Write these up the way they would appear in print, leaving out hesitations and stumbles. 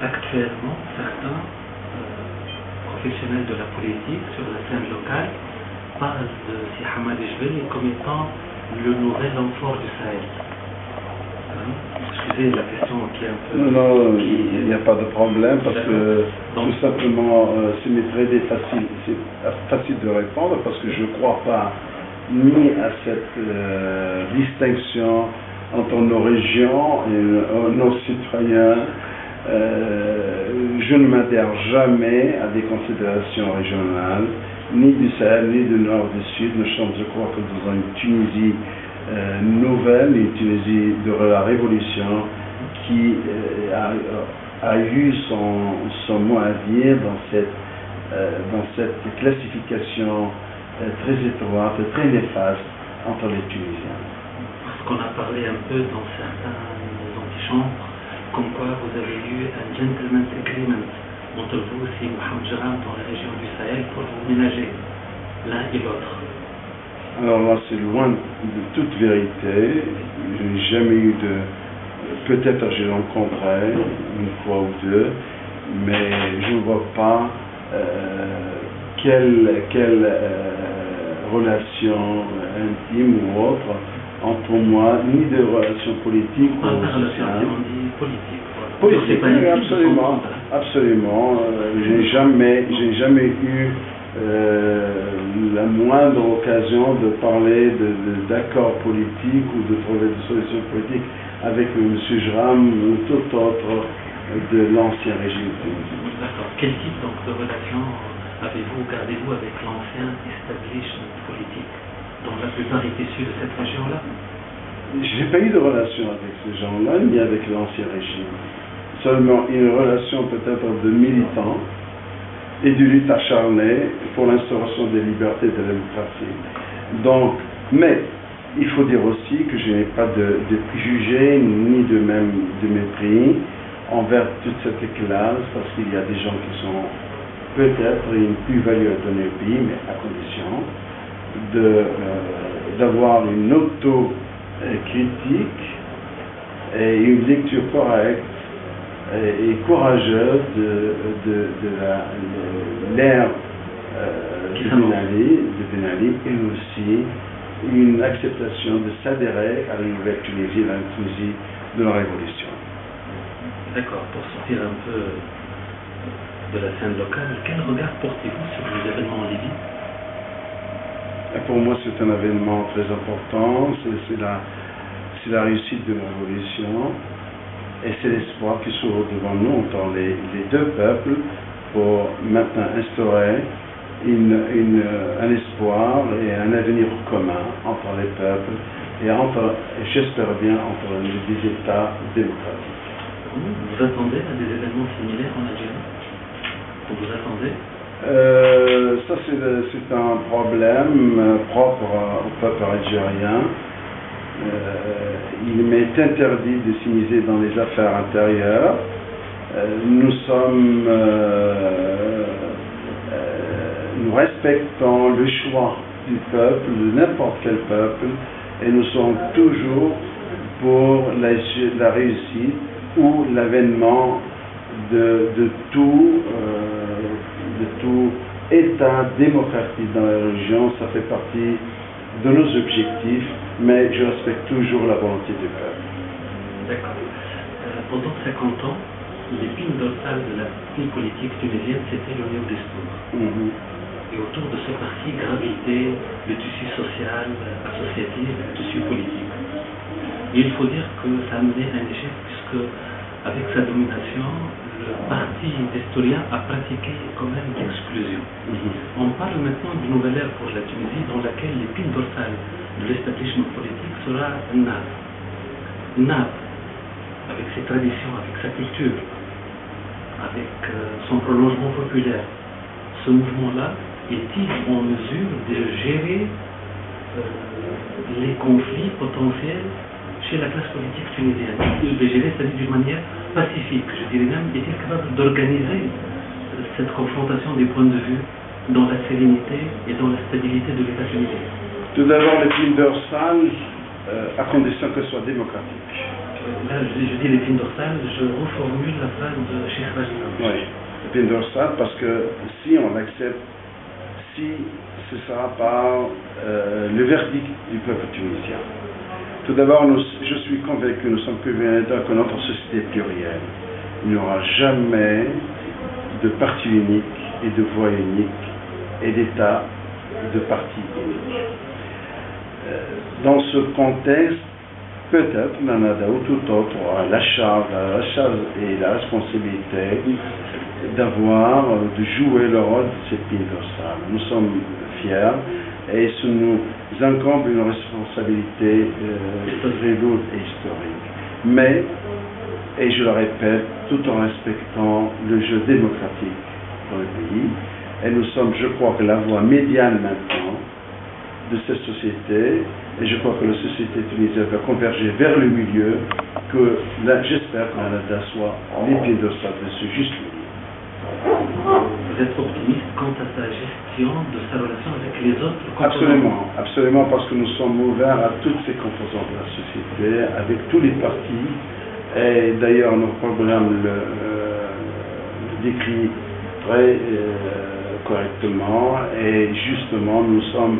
actuellement, certains professionnels de la politique sur la scène locale parlent de Si Hamad Ejbel comme étant le nouvel enfant du Sahel. Excusez la question qui est un peu... Non, il n'y a pas de problème parce que tout simplement c'est très facile, c'est facile de répondre parce que je ne crois pas ni à cette distinction entre nos régions et nos citoyens. Je ne m'adhère jamais à des considérations régionales, ni du Sahel, ni du Nord, du Sud. Nous sommes, je crois, que dans une Tunisie nouvelle, une Tunisie de la Révolution qui a eu son mot à dire dans cette classification très étroite, très néfaste entre les Tunisiens. Parce qu'on a parlé un peu dans certains antichambres, comme quoi vous avez eu un gentleman's agreement entre vous et Mohamed Jeram dans la région du Sahel pour vous ménager l'un et l'autre. Alors là, c'est loin de toute vérité. Je n'ai jamais eu de... Peut-être j'ai rencontré une fois ou deux, mais je ne vois pas quelle relation intime ou autre entre moi, ni de relation politique ou sociale. Politique, absolument, absolument. J'ai jamais eu la moindre occasion de parler d'accords politiques ou de trouver des solutions politiques avec M. Jeram ou tout autre de l'ancien régime tunisien. D'accord. Quel type donc de relation gardez-vous avec l'ancien establishment politique dont la plupart est issu de cette région-là? J'ai pas eu de relation avec ces gens-là, ni avec l'ancien régime. Seulement une relation peut-être de militants et de lutte acharnée pour l'instauration des libertés et de la démocratie. Donc, mais il faut dire aussi que je n'ai pas de préjugés ni de mépris envers toute cette classe, parce qu'il y a des gens qui sont peut-être une plus-value à donner au pays, mais à condition d'avoir une auto-critique et une lecture correcte et courageuse de l'ère de Ben Ali et aussi une acceptation de s'adhérer à la nouvelle Tunisie, la Tunisie de la Révolution. D'accord, pour sortir un peu de la scène locale, quel regard portez-vous sur les événements en Libye? Et pour moi, c'est un événement très important, c'est la réussite de la Révolution et c'est l'espoir qui s'ouvre devant nous entre les deux peuples pour maintenant instaurer un espoir et un avenir commun entre les peuples et j'espère bien, entre les États démocratiques. Vous attendez à des événements similaires en Algérie? Vous attendez? Ça c'est un problème propre au peuple algérien. Il m'est interdit de s'immiscer dans les affaires intérieures. Nous respectons le choix du peuple, de n'importe quel peuple, et nous sommes toujours pour la réussite ou l'avènement de tout État démocratique dans la région. Ça fait partie de nos objectifs, mais je respecte toujours la volonté du peuple. D'accord. Pendant 50 ans, l'épine dorsale de la vie politique tunisienne, c'était le néo-destour. Et autour de ce parti gravitait le tissu social, associatif, le tissu politique. Et il faut dire que ça a mené à un échec, puisque avec sa domination, le parti destourien a pratiqué quand même l'exclusion. On parle maintenant d'une nouvelle ère pour la Tunisie dans laquelle l'épine dorsale de l'établissement politique sera NAB, avec ses traditions, avec sa culture, avec son prolongement populaire. Ce mouvement-là est-il en mesure de gérer les conflits potentiels chez la classe politique tunisienne? De gérer, c'est-à-dire d'une manière pacifique, je dirais même, est-il capable d'organiser cette confrontation des points de vue dans la sérénité et dans la stabilité de l'État tunisien? Tout d'abord, l'épine dorsale, à condition qu'elle soit démocratique. Là, je dis l'épine dorsale, je reformule la phrase de Cheikh Rajna. Oui, l'épine dorsale, parce que si on l'accepte, si ce sera par le verdict du peuple tunisien. Tout d'abord, je suis convaincu, nous sommes convaincus que notre société est plurielle. Il n'y aura jamais de parti unique et de voix unique et d'État de parti unique. Dans ce contexte, peut-être l'ANADA ou tout autre aura la charge et la responsabilité de jouer le rôle de cette pile dorsale. Nous sommes fiers et ce nous incombe une responsabilité très lourde et historique. Mais, et je le répète, tout en respectant le jeu démocratique dans le pays, et nous sommes, je crois, que la voie médiane maintenant de cette société, et je crois que la société tunisienne va converger vers le milieu, que j'espère que l'ANADA soit l'épine dorsale de ce juste milieu. Vous êtes optimiste quant à sa gestion de sa relation avec les autres composants? Absolument, absolument, parce que nous sommes ouverts à toutes ces composantes de la société, avec tous les partis, et d'ailleurs nos programmes le décrit très correctement, et justement nous sommes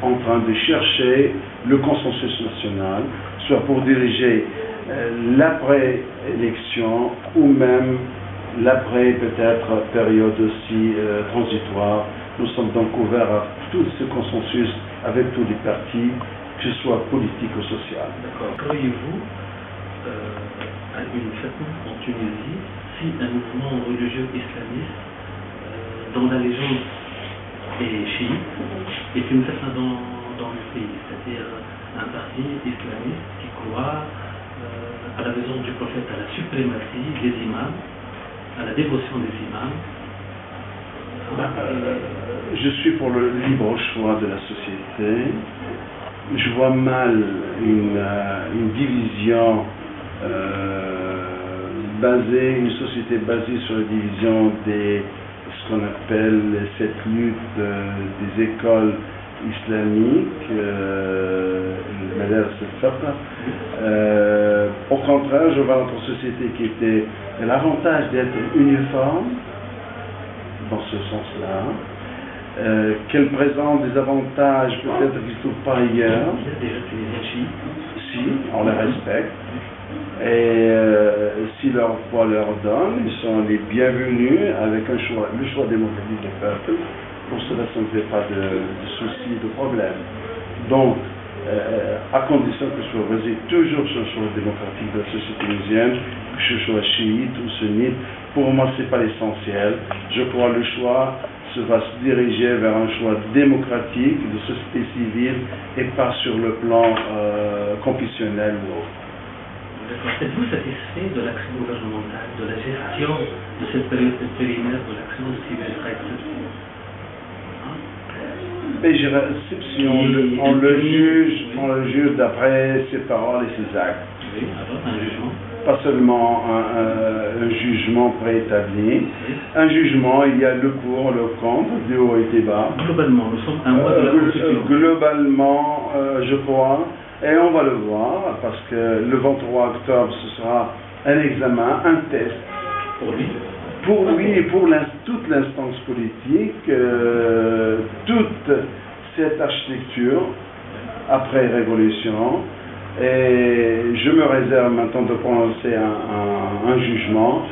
en train de chercher le consensus national, soit pour diriger l'après-élection ou même l'après peut-être période aussi transitoire. Nous sommes donc ouverts à tout ce consensus avec tous les partis, que ce soit politique ou social. D'accord. Croyez-vous à une fitna en Tunisie si un mouvement religieux islamiste dont l'allégeance est chiite est une fitna dans le pays, c'est-à-dire un parti islamiste qui croit à la maison du prophète, à la suprématie des imams, à la dévotion des imams? Je suis pour le libre choix de la société. Je vois mal une division une société basée sur la division ce qu'on appelle cette lutte des écoles islamiques, le madars al-fiqh. Au contraire, je vois notre société qui était l'avantage d'être uniforme dans ce sens-là, qu'elle présente des avantages peut-être qu'ils ne trouvent pas ailleurs. Si, on les respecte. Et si leur foi leur donne, ils sont les bienvenus avec le choix démocratique du peuple. Pour cela, ça ne fait pas de soucis, de problèmes. Donc, à condition que ce soit basé toujours sur le choix démocratique de la société tunisienne, que ce soit chiite ou sunnite, pour moi, ce n'est pas l'essentiel. Je crois que le choix va se diriger vers un choix démocratique de société civile et pas sur le plan confessionnel ou autre. Êtes-vous satisfait de l'action gouvernementale, de la gestion de cette période intérimaire de l'action de Sibel? Mais je réception, on le juge d'après ses paroles et ses actes. Oui, alors un jugement. Pas seulement un jugement préétabli. Oui. Un jugement, il y a le pour, le contre, du haut et du bas. Globalement, nous sommes un mois de la Constitution. Globalement, je crois, et on va le voir, parce que le 23 octobre, ce sera un examen, un test. Pour lui et pour toute l'instance politique, toute cette architecture après révolution, et je me réserve maintenant de prononcer un jugement.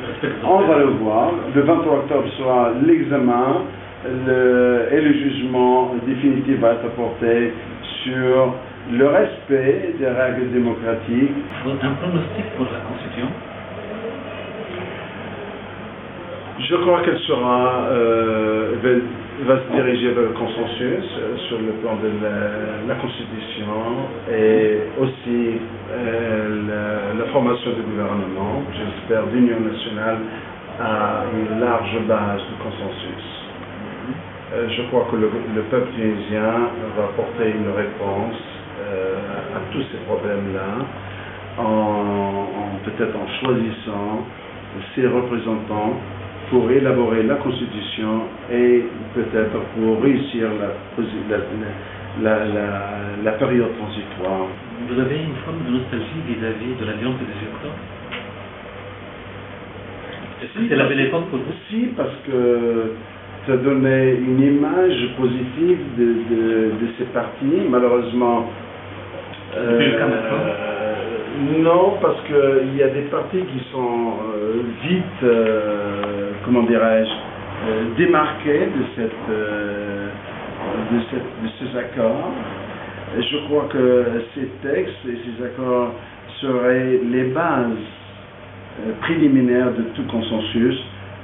On va le voir. Le 23 octobre sera l'examen et le jugement définitif va être apporté sur le respect des règles démocratiques. Un pronostic pour la Constitution? Je crois qu'elle va se diriger vers le consensus sur le plan de la Constitution et aussi la formation du gouvernement, j'espère, d'union nationale à une large base de consensus. Je crois que le peuple tunisien va apporter une réponse à tous ces problèmes-là, peut-être en choisissant ses représentants pour élaborer la Constitution et peut-être pour réussir la période transitoire. Vous avez une forme de nostalgie vis-à-vis de l'Alliance des Octobre? Est-ce que c'est la belle époque pour vous? Si, parce que ça donnait une image positive de ces partis. Malheureusement, Depuis le cas maintenant? non, parce qu'il y a des partis qui sont vite, comment dirais-je, démarqués de ces accords. Et je crois que ces textes et ces accords seraient les bases préliminaires de tout consensus.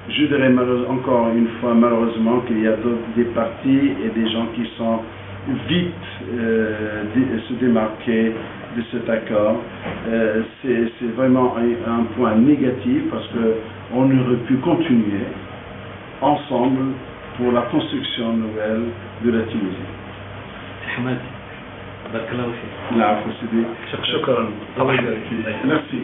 Je dirais encore une fois, malheureusement, qu'il y a des partis et des gens qui sont vite se démarquer de cet accord. C'est vraiment un point négatif parce qu'on aurait pu continuer ensemble pour la construction nouvelle de la Tunisie. حماد بارك الله فيك. العفو سيدي. شكرا. Merci.